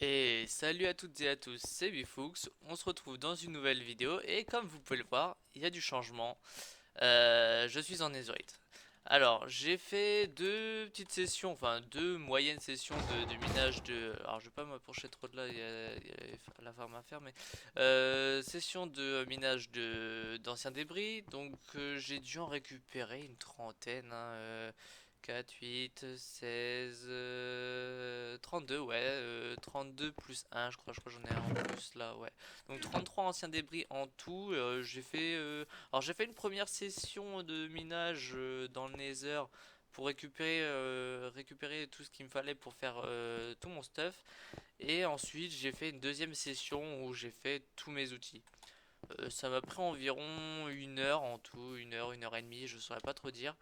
Et salut à toutes et à tous, c'est Bifux, on se retrouve dans une nouvelle vidéo et comme vous pouvez le voir, il y a du changement. Je suis en Netherite. Alors, j'ai fait deux petites sessions, enfin deux moyennes sessions de minage de... Alors, je vais pas m'approcher trop de là, il y a la farm à faire, mais... session de minage d'anciens débris, donc j'ai dû en récupérer une trentaine, hein, 4, 8, 16, 32, ouais, 32 plus un je crois que j'en ai un en plus là, ouais. Donc 33 anciens débris en tout, alors j'ai fait une première session de minage dans le Nether pour récupérer tout ce qu'il me fallait pour faire tout mon stuff. Et ensuite j'ai fait une deuxième session où j'ai fait tous mes outils. Ça m'a pris environ une heure en tout, une heure et demie, je saurais pas trop dire.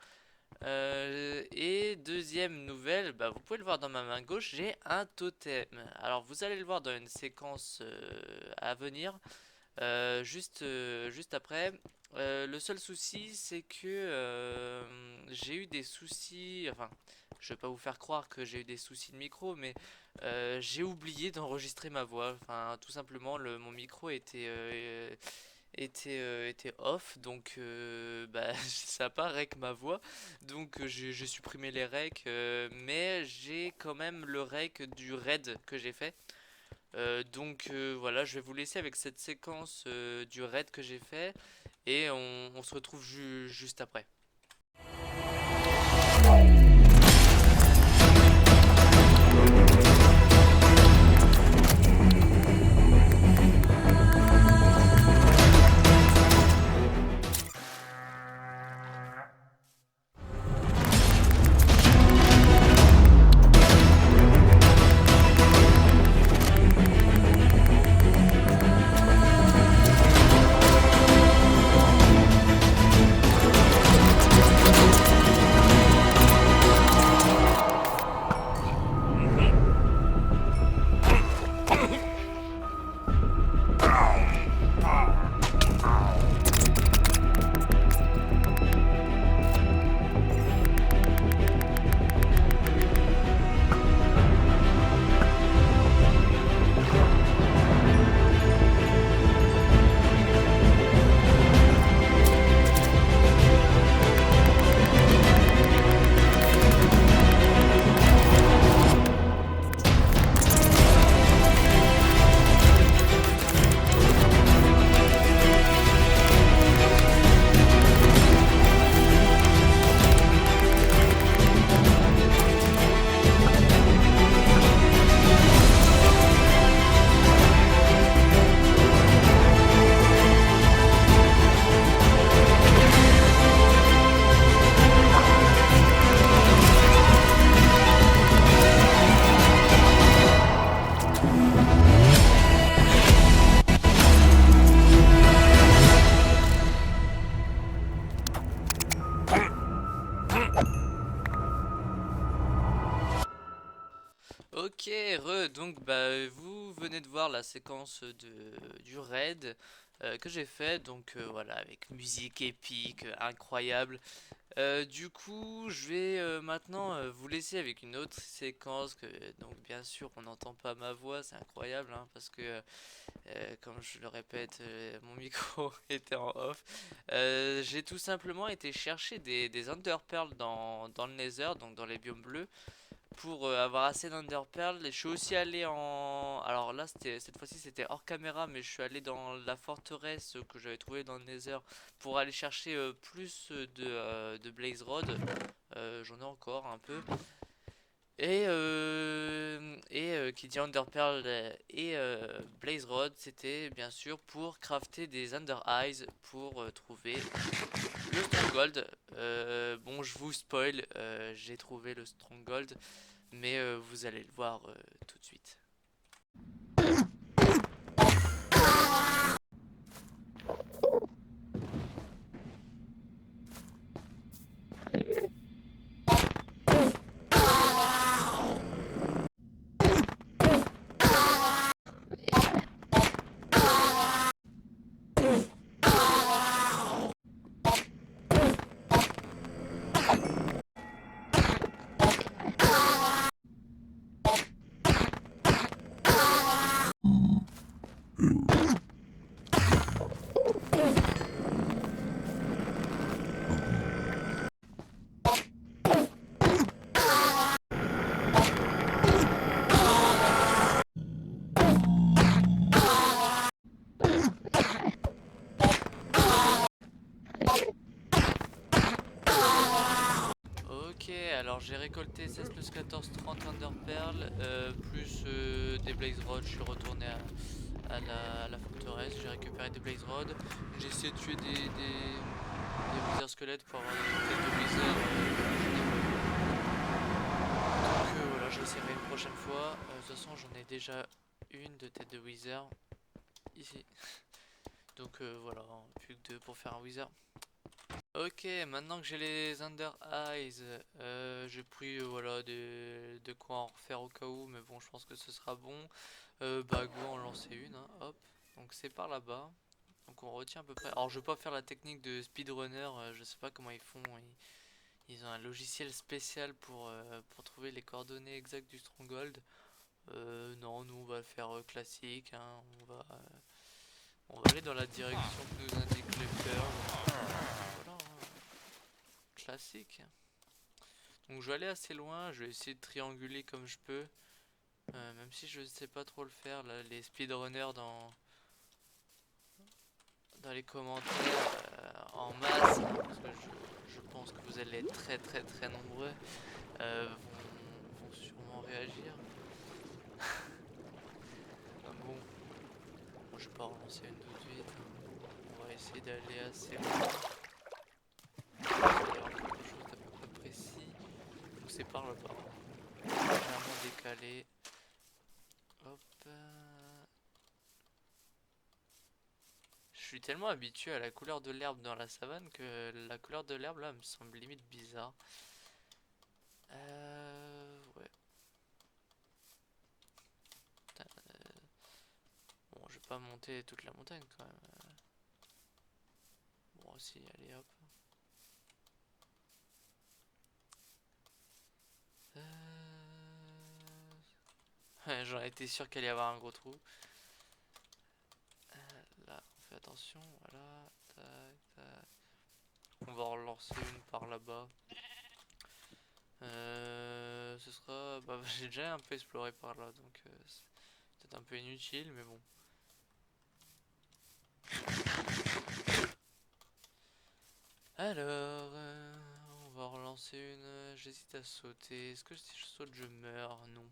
Et deuxième nouvelle, bah, vous pouvez le voir dans ma main gauche, j'ai un totem. Alors vous allez le voir dans une séquence à venir. Juste après, le seul souci, c'est que j'ai eu des soucis. Enfin, je vais pas vous faire croire que j'ai eu des soucis de micro, mais j'ai oublié d'enregistrer ma voix. Enfin, tout simplement, mon micro était off, donc bah, ça n'a pas rec ma voix. Donc j'ai supprimé les recs, mais j'ai quand même le rec du raid que j'ai fait. Donc voilà, je vais vous laisser avec cette séquence du raid que j'ai fait et on se retrouve juste après. Ok, donc bah vous venez de voir la séquence du raid que j'ai fait, donc voilà, avec musique épique, incroyable. Du coup, je vais maintenant vous laisser avec une autre séquence que, donc bien sûr, on n'entend pas ma voix, c'est incroyable, hein, parce que, comme je le répète, mon micro était en off. J'ai tout simplement été chercher des Underpearls dans le Nether, donc dans les biomes bleus pour avoir assez d'Underpearl. Et je suis aussi allé en... Alors là, cette fois-ci, c'était hors caméra, mais je suis allé dans la forteresse que j'avais trouvée dans le Nether pour aller chercher plus de Blaze Rod. J'en ai encore un peu. Et qui dit Underpearl et Blaze Rod, c'était bien sûr pour crafter des Under Eyes pour trouver le Stronghold. Bon, je vous spoil, j'ai trouvé le Stronghold, mais vous allez le voir tout de suite. j'ai récolté 16 plus 14, 30 Ender Pearl, plus des Blaze Rods. Je suis retourné à la forteresse, j'ai récupéré des Blaze Rods. J'ai essayé de tuer des Wither squelettes pour avoir des têtes de Wither. Donc voilà, j'essaierai une prochaine fois. De toute façon, j'en ai déjà une de tête de Wither ici. Donc voilà, plus que deux pour faire un Wither. Ok, maintenant que j'ai les Under Eyes, j'ai pris voilà de quoi en refaire au cas où, mais bon, je pense que ce sera bon. Bah go en lancer une, hein, hop. Donc c'est par là-bas. Donc on retient à peu près. Alors je vais pas faire la technique de speedrunner, je sais pas comment ils font. Ils ont un logiciel spécial pour trouver les coordonnées exactes du Stronghold. Non, nous on va le faire classique, hein. On va aller dans la direction que nous indique les perles. Voilà, hein. Classique. Donc je vais aller assez loin, je vais essayer de trianguler comme je peux. Même si je sais pas trop le faire, là, les speedrunners dans les commentaires en masse, hein, parce que je pense que vous allez être très nombreux, vont sûrement réagir. Bon, moi, je vais pas relancer une tout de suite, hein. On va essayer d'aller assez loin. Il y aura quelque chose d'à peu près précis. Donc c'est par là-bas. Légèrement décalé. Hop. Je suis tellement habitué à la couleur de l'herbe dans la savane que la couleur de l'herbe là me semble limite bizarre. Ouais. Putain, bon, je vais pas monter toute la montagne quand même. Bon, si, allez hop. Ouais, j'en étais sûr qu'il allait y avoir un gros trou. Là, on fait attention, voilà. Tac, tac. On va relancer une par là-bas. Ce sera... Bah, j'ai déjà un peu exploré par là, donc c'est peut-être un peu inutile, mais bon. Alors, on va relancer une. J'hésite à sauter. Est-ce que si je saute, je meurs? Non.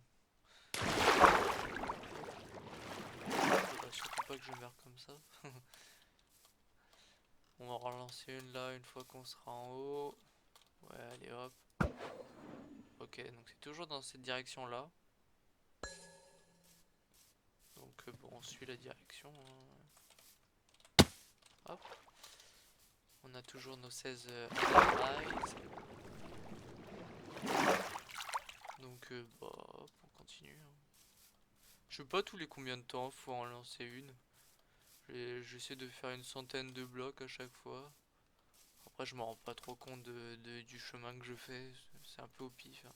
Faudra surtout pas que je meure comme ça. On va relancer une là une fois qu'on sera en haut. Ouais, allez hop. Ok, donc c'est toujours dans cette direction là. Donc bon, on suit la direction, hein. Hop. On a toujours nos 16 eyes. Donc bah hop, on continue, hein. Je sais pas tous les combien de temps faut en lancer une. J'essaie de faire une centaine de blocs à chaque fois. Après je me rends pas trop compte du chemin que je fais. C'est un peu au pif, hein.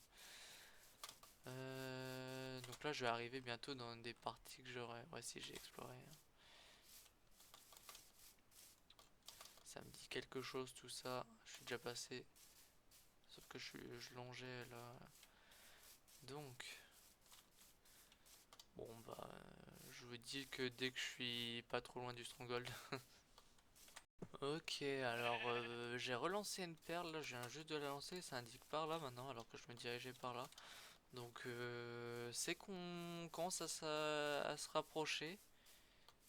Donc là je vais arriver bientôt dans des parties que j'aurais. Ouais, si j'ai exploré, hein. Ça me dit quelque chose tout ça. Je suis déjà passé. Sauf que je longeais là. Donc. Bon bah. Je vous dis que dès que je suis pas trop loin du Stronghold. Ok, alors j'ai relancé une perle, là, je viens juste de la lancer, ça indique par là maintenant alors que je me dirigeais par là. Donc c'est qu'on commence à se rapprocher,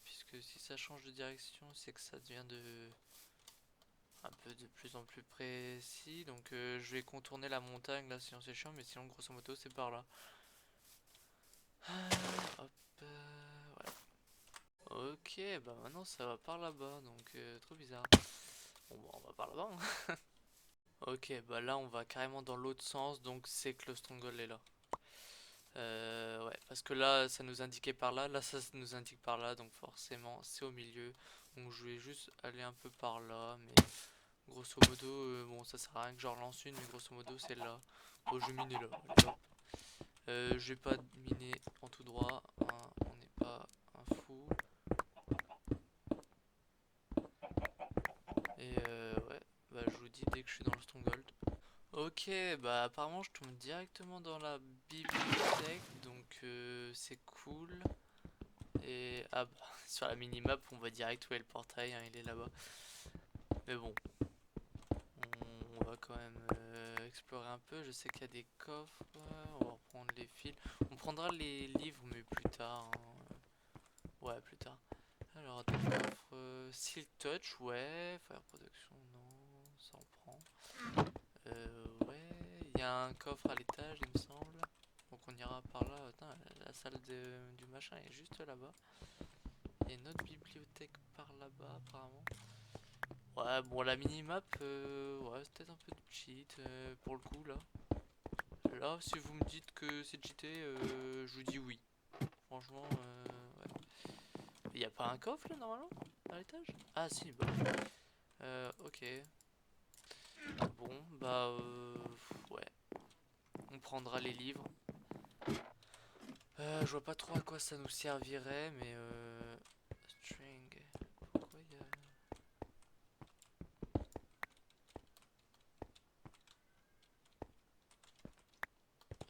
puisque si ça change de direction, c'est que ça devient un peu de plus en plus précis. Donc je vais contourner la montagne là, sinon c'est chiant, mais sinon grosso modo c'est par là. Hop, voilà. Ok, bah maintenant ça va par là-bas, donc trop bizarre. Bon bah on va par là-bas, hein. Ok, bah là on va carrément dans l'autre sens, donc c'est que le Stronghold est là. Ouais, parce que là ça nous indiquait par là, là ça nous indique par là, donc forcément c'est au milieu. Donc je vais juste aller un peu par là, mais grosso modo, bon ça sert à rien que j'en relance une, mais grosso modo c'est là. Bon, je vais miner là, allez, hop. Je vais pas miner en tout droit, hein, on n'est pas un fou. Et ouais, bah je vous dis dès que je suis dans le Stronghold. Ok, bah apparemment je tombe directement dans la bibliothèque, donc c'est cool. Et ah bah sur la minimap on voit direct où est le portail, hein, il est là-bas. Mais bon, on va quand même explorer un peu. Je sais qu'il y a des coffres. On va reprendre les fils. On prendra les livres, mais plus tard, hein. Ouais, plus tard. Alors, des coffres. Silk Touch, ouais. Fire Protection, non. Ça en prend. Ouais. Il y a un coffre à l'étage, il me semble. Donc, on ira par là. Attends, la salle du machin est juste là-bas. Il y a une autre bibliothèque par là-bas, apparemment. Ouais, bon, la minimap, ouais, c'est peut-être un peu de cheat pour le coup, là. Là, si vous me dites que c'est cheaté, je vous dis oui. Franchement, ouais. Il n'y a pas un coffre, là, normalement, à l'étage? Ah, si, bah. Ok. Bon, bah, ouais. On prendra les livres. Je vois pas trop à quoi ça nous servirait, mais string. Pourquoi il y a...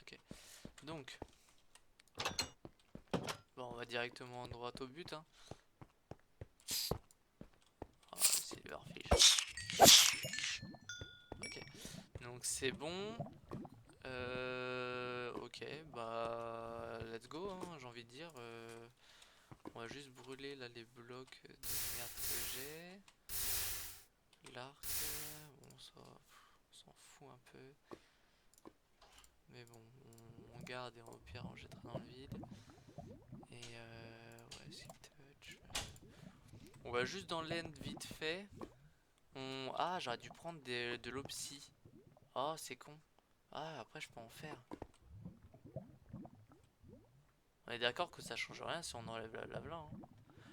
Ok. Donc, bon, on va directement droit au but, hein. Ah, Silverfish. Ok. Donc c'est bon. Ok, bah let's go, hein, j'ai envie de dire. On va juste brûler là les blocs de merde que j'ai. L'arc, bon ça, on s'en fout un peu. Mais bon, on garde et au pire on jettera dans le vide. Et ouais, Silk Touch. On va juste dans l'end vite fait. Ah, j'aurais dû prendre de l'opsie. Oh, c'est con. Ah, après je peux en faire. On est d'accord que ça change rien si on enlève la blabla, hein.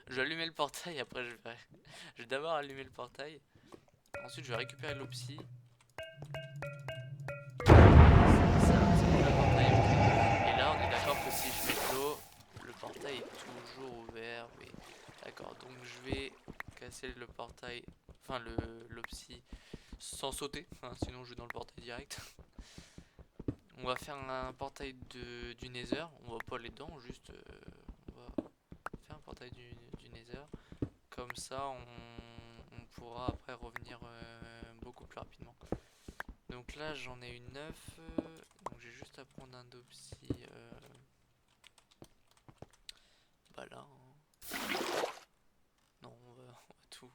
Je vais allumer le portail, après je vais d'abord allumer le portail. Ensuite je vais récupérer l'opsie. C'est bon le portail, ok. Et là on est d'accord que si je mets de l'eau, le portail est toujours ouvert, oui. D'accord, donc je vais casser le portail, enfin l'opsie sans sauter, hein, sinon je vais dans le portail direct. On va faire un portail du Nether, on va pas aller dedans, juste on va faire un portail du Nether. Comme ça on pourra après revenir beaucoup plus rapidement. Donc là j'en ai une 9, donc j'ai juste à prendre un dopsy bah là, hein. Non on va tout.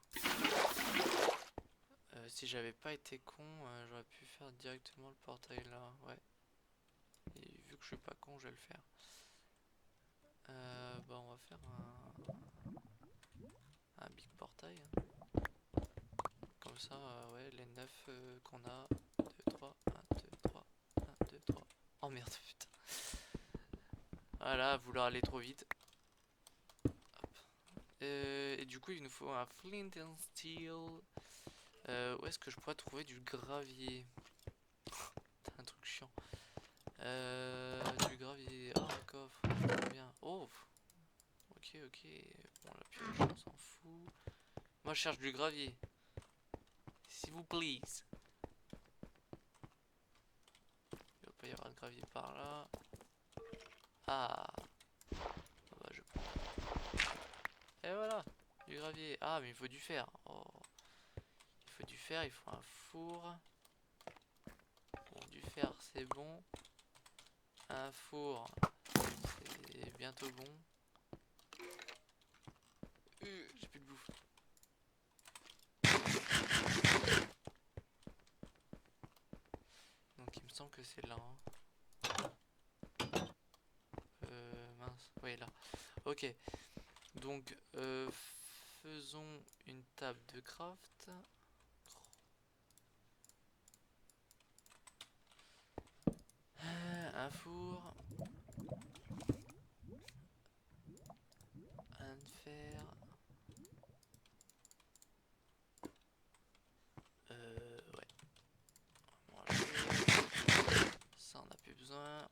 Si j'avais pas été con, j'aurais pu faire directement le portail là, ouais. Et vu que je suis pas con, je vais le faire. Bah on va faire un big portail, hein. Comme ça, ouais, les 9 qu'on a. 2, 3, 1, 2, 3, 1, 2, 3. Oh merde, putain. Voilà, à vouloir aller trop vite. Et du coup, il nous faut un flint and steel. Où est-ce que je pourrais trouver du gravier? C'est un truc chiant. Du gravier. Ah, un coffre. Très bien. Oh! Ok, ok. Bon, la pioche, on s'en fout. Moi, je cherche du gravier. S'il vous plaît. Il va pas y avoir de gravier par là. Ah! Ah bah, je prends. Et voilà! Du gravier. Ah, mais il faut du fer. Oh. Il faut du fer, il faut un four. Bon, du fer, c'est bon. Un four, c'est bientôt bon. J'ai plus de bouffe. Donc il me semble que c'est là, hein. Mince, oui là. Ok. Donc faisons une table de craft. Un four. Un fer. Ouais. Bon, ça on n'a plus besoin.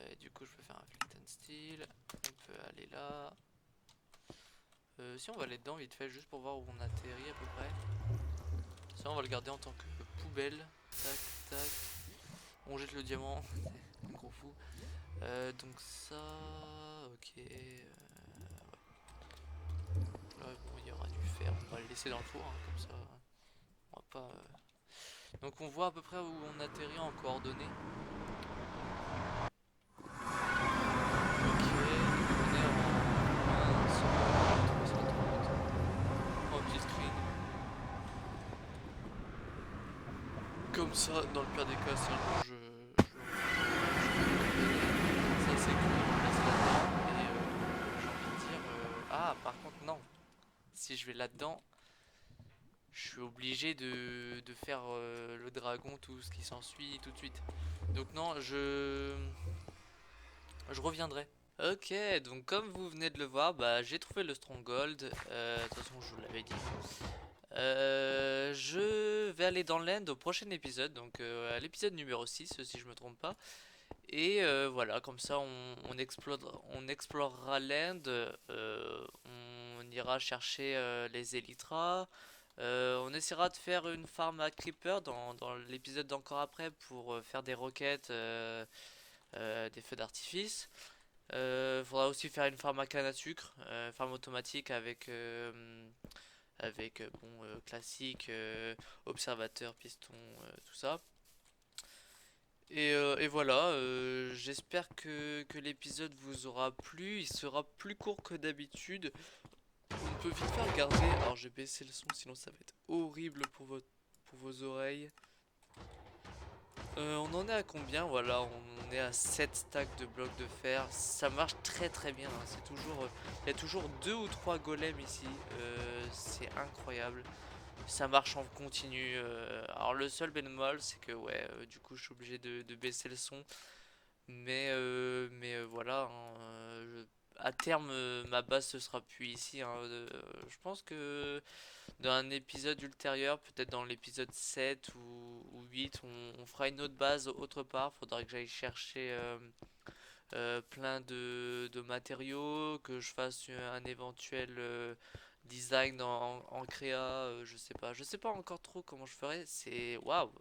Et du coup je peux faire un flint and steel. On peut aller là. Si on va aller dedans vite fait juste pour voir où on atterrit à peu près. Ça on va le garder en tant que poubelle. Tac tac. On jette le diamant. Un gros fou. Donc ça. Ok. Ouais. Là bon il y aura du fer On va le laisser dans le four, hein, comme ça. On va pas. Donc on voit à peu près où on atterrit en coordonnées. Ok, on est en 330. En petit screen. Comme ça, dans le pire des cas, si un jour ça c'est cool, on laisse là-dedans. Et j'ai envie de dire. Ah, par contre, non. Si je vais là-dedans, je suis obligé de faire le dragon, tout ce qui s'ensuit tout de suite. Donc non, je reviendrai. Ok, donc comme vous venez de le voir, bah, j'ai trouvé le Stronghold. De toute façon, je vous l'avais dit. Je vais aller dans l'end au prochain épisode, donc à l'épisode numéro 6, si je me trompe pas. Et voilà, comme ça on explorera l'end, on ira chercher les Elytras. On essaiera de faire une farm à Creeper dans l'épisode d'encore après pour faire des roquettes, des feux d'artifice. Faudra aussi faire une farm à canne à sucre, farm automatique avec bon classique, observateur, piston, tout ça. Et voilà, j'espère que l'épisode vous aura plu. Il sera plus court que d'habitude. On peut vite faire regarder. Alors j'ai baissé le son, sinon ça va être horrible pour vos oreilles. On en est à combien? Voilà, on est à 7 stacks de blocs de fer. Ça marche très très bien, hein. C'est toujours, il y a toujours 2 ou 3 golems ici. C'est incroyable. Ça marche en continu. Alors le seul bémol, c'est que ouais, du coup, je suis obligé de baisser le son. Mais voilà, hein, à terme, ma base ce sera plus ici, hein. Je pense que dans un épisode ultérieur, peut-être dans l'épisode 7 ou 8, on fera une autre base autre part. Faudra que j'aille chercher plein de matériaux, que je fasse un éventuel design en créa, je sais pas encore trop comment je ferai. C'est waouh,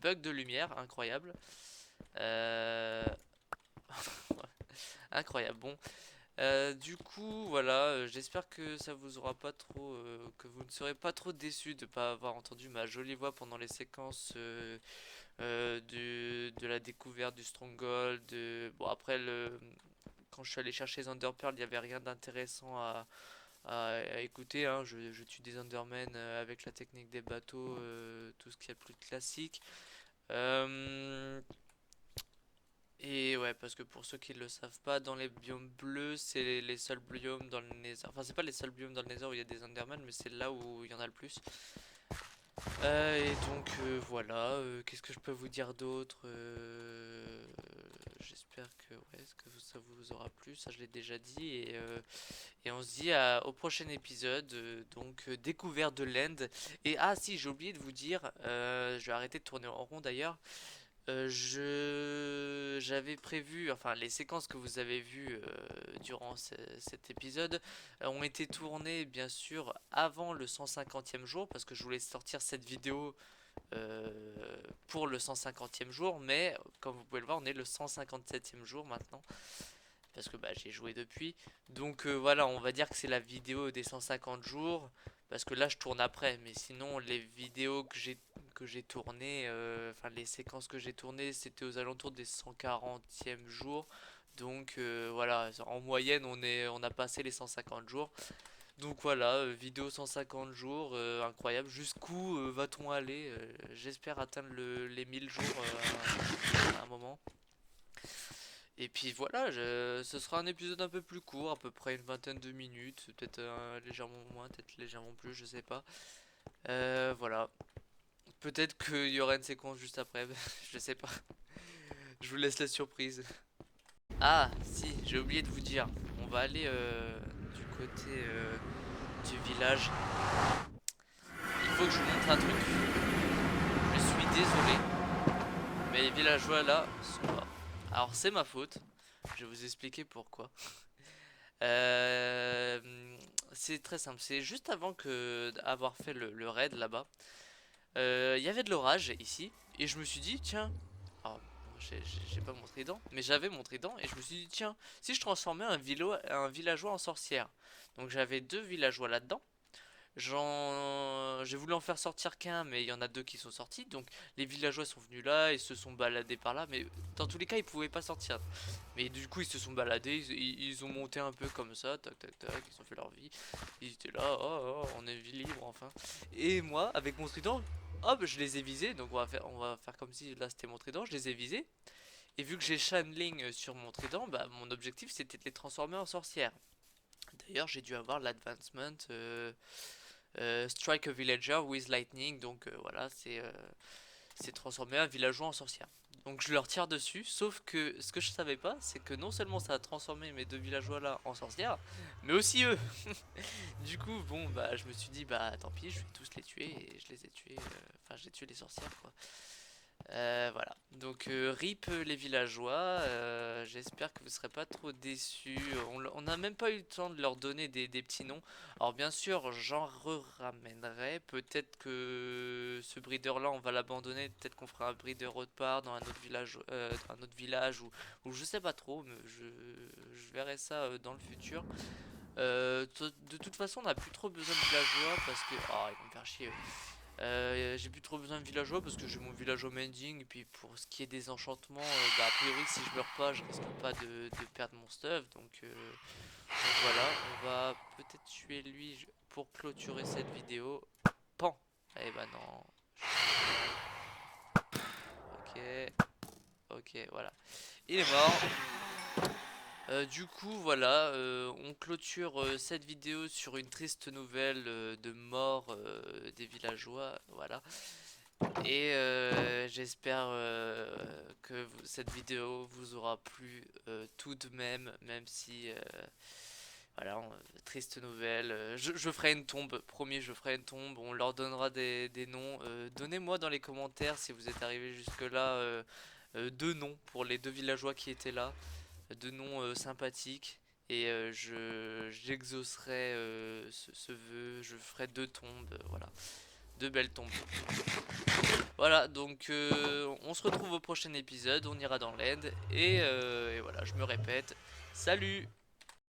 bug de lumière, incroyable. Euh, Incroyable. Bon, du coup, voilà, j'espère que ça vous aura pas trop, que vous ne serez pas trop déçus de pas avoir entendu ma jolie voix pendant les séquences de la découverte du Stronghold. Bon, après, quand je suis allé chercher les Enderpearls, il n'y avait rien d'intéressant à écouter, hein. Je tue des Endermen avec la technique des bateaux, tout ce qui est le plus classique. Euh, et ouais, parce que pour ceux qui ne le savent pas, dans les biomes bleus, c'est les seuls biomes dans le Nether. Enfin, c'est pas les seuls biomes dans le Nether où il y a des Endermen, mais c'est là où il y en a le plus. Et donc voilà, qu'est-ce que je peux vous dire d'autre? J'espère que, ouais, ça vous aura plu, ça je l'ai déjà dit. Et on se dit au prochain épisode, donc découverte de l'end. Et ah si, j'ai oublié de vous dire, je vais arrêter de tourner en rond d'ailleurs. J'avais prévu, enfin les séquences que vous avez vues durant cet épisode ont été tournées bien sûr avant le 150e jour parce que je voulais sortir cette vidéo pour le 150e jour, mais comme vous pouvez le voir on est le 157e jour maintenant parce que bah, j'ai joué depuis. Donc voilà, on va dire que c'est la vidéo des 150 jours parce que là je tourne après, mais sinon les vidéos que j'ai tournées, enfin les séquences que j'ai tournées, c'était aux alentours des 140e jours. Donc voilà, en moyenne on a passé les 150 jours. Donc voilà, vidéo 150 jours, incroyable. Jusqu'où va-t-on aller? J'espère atteindre les 1000 jours à un moment. Et puis voilà, ce sera un épisode un peu plus court, à peu près une vingtaine de minutes, peut-être légèrement moins, peut-être légèrement plus, je sais pas. Voilà, peut-être qu'il y aura une séquence juste après, je sais pas. Je vous laisse la surprise. Ah, si, j'ai oublié de vous dire, on va aller du côté du village. Il faut que je vous montre un truc. Je suis désolé, mais les villageois là sont morts. Alors c'est ma faute, je vais vous expliquer pourquoi. Euh, c'est très simple, c'est juste avant que d'avoir fait le raid là-bas, il y avait de l'orage ici, et je me suis dit, tiens, alors, j'ai pas mon trident, mais j'avais mon trident, et je me suis dit, tiens, si je transformais un villageois en sorcière. Donc j'avais deux villageois là-dedans, J'ai voulu en faire sortir qu'un, mais il y en a deux qui sont sortis. Donc les villageois sont venus là, ils se sont baladés par là, mais dans tous les cas ils pouvaient pas sortir. Mais du coup ils se sont baladés, ils ont monté un peu comme ça, tac tac tac, ils ont fait leur vie. Ils étaient là, oh, oh, on est libre enfin. Et moi avec mon trident, hop, je les ai visés. Donc on va faire comme si là c'était mon trident, je les ai visés. Et vu que j'ai Channeling sur mon trident, bah mon objectif c'était de les transformer en sorcières. D'ailleurs j'ai dû avoir l'advancement. Strike a villager with lightning, donc voilà, c'est transformer un villageois en sorcière. Donc je leur tire dessus, sauf que ce que je savais pas, c'est que non seulement ça a transformé mes deux villageois là en sorcières, mais aussi eux. Du coup, bon, bah je me suis dit, bah tant pis, je vais tous les tuer, et je les ai tués, enfin j'ai tué les sorcières quoi. Voilà, donc RIP les villageois, j'espère que vous serez pas trop déçus. On n'a même pas eu le temps de leur donner des petits noms. Alors bien sûr, j'en ramènerai. Peut-être que ce breeder là on va l'abandonner. Peut-être qu'on fera un breeder autre part dans un autre village ou je sais pas trop, mais je verrai ça dans le futur. De toute façon, on n'a plus trop besoin de villageois parce que... Oh, ils vont me faire chier. J'ai plus trop besoin de villageois parce que j'ai mon villageois mending. Et puis pour ce qui est des enchantements, bah, a priori, si je meurs pas, je risque pas de perdre mon stuff. Donc voilà, on va peut-être tuer lui pour clôturer cette vidéo. Pan! Eh bah non. Ok, ok, voilà. Il est mort. Du coup, voilà, on clôture cette vidéo sur une triste nouvelle de mort des villageois, voilà. Et j'espère que cette vidéo vous aura plu tout de même, même si, voilà, triste nouvelle. Je ferai une tombe, promis, je ferai une tombe, on leur donnera des noms. Donnez-moi dans les commentaires si vous êtes arrivé jusque-là deux noms pour les deux villageois qui étaient là, de noms sympathiques et j'exaucerai ce vœu, je ferai deux tombes, voilà, deux belles tombes. Voilà, donc on se retrouve au prochain épisode, on ira dans l'end et voilà, je me répète, salut!